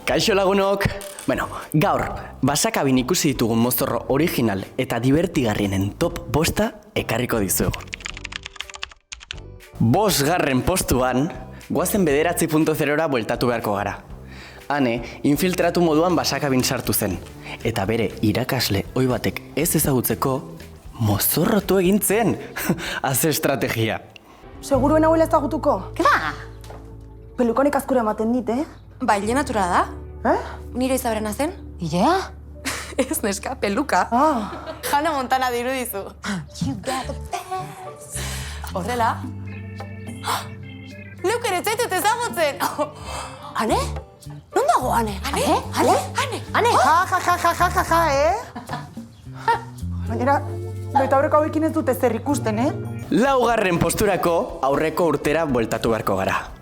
Kaixo lagunok! Gaur, basakabin ikusi ditugun mozorro original eta divertigarrienen top bosta ekarriko dizuegu. 5. postuan, goazen 9.0ra bueltatu beharko gara. Hane, infiltratu moduan basakabin sartu zen, eta bere irakasle ohi batek ez ezagutzeko mozorrotu egin zen. Haze estrategia. Seguruen hauela ezagutuko? Keda! Pelukonek azkura ematen dit, Ba, hile naturala da. Nire izaberena zen? Ilea? Ez neska, peluka. Hannah Montana dirudizu. You got the best. Horrela. Neuk ere txaitut ezagutzen. Hane? Non dago, Hane? Hane? Hane? Hane? Ja, Baina, baita aurreko hauekin ez dute zer ikusten, 4. posturako aurreko urtera bueltatu beharko gara.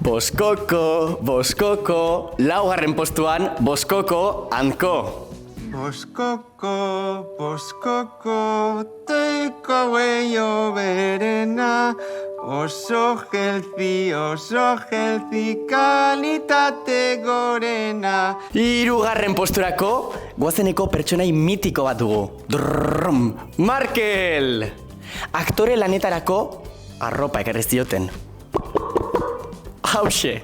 Boskoko, 4. postuan Boskoko Andko. Boskoko, teiko huello berena, oso healthy, kalitate gorena. 3. posturako goazeneko pertsonai mitiko bat dugu. Markel! Aktore lanetarako arropa ekarri zioten. Hauxe!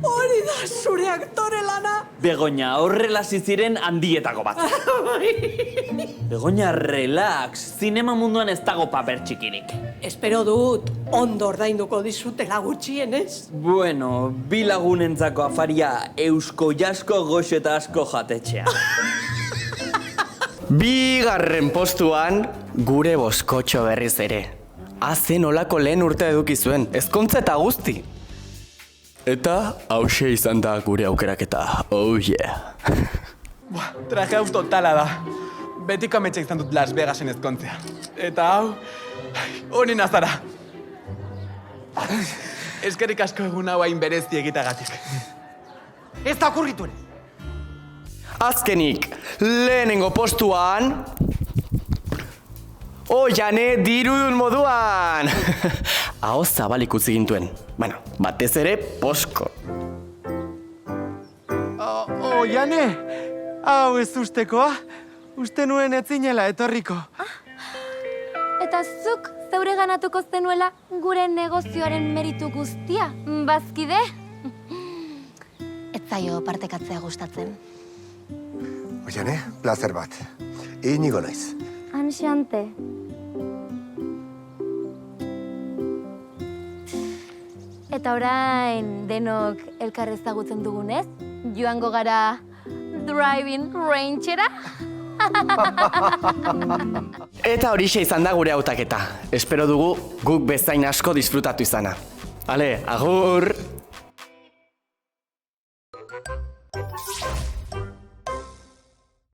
Hori da zure aktore lana. Begoña, horrela ziren handietako bat. Begoña, relax. Zinema munduan ez dago paper txikirik. Espero dut ondo ordainduko dizutela gutxienez. Bueno, bi lagunentzako afaria eusko jasko goxo eta asko jatetxea. 2. postuan gure Boskotxo berriz ere. Hazen olako lehen urte eduki zuen, ezkontza eta guzti. Eta hauxe izan da gure aukeraketa. Oh yeah! Traje hau totala da. Betiko ametsa izan dut Las Vegasen ezkontzea. Eta hau, honena zara. Eskerrik asko egun hau hain berezi egitagatik. Ez da okurritu ere. Azkenik, lehenengo postuan... Oiane dirudun moduan! Aho zabalik utzi gintuen. Batez ere, Bosko. Oiane, hau ez ustekoa. Uste nuen etzinela etorriko. Eta zuk zeure ganatuko zenuela gure negozioaren meritu guztia, bazkide? Ez zaio partekatzea gustatzen. Oiane, plazer bat. Inigo naiz. Anxante. Eta orain denok elkar ezagutzen dugunez, joango gara driving range-era? Eta horixe izan da gure hautaketa. Espero dugu guk bezain asko disfrutatu izana. Ale, agur!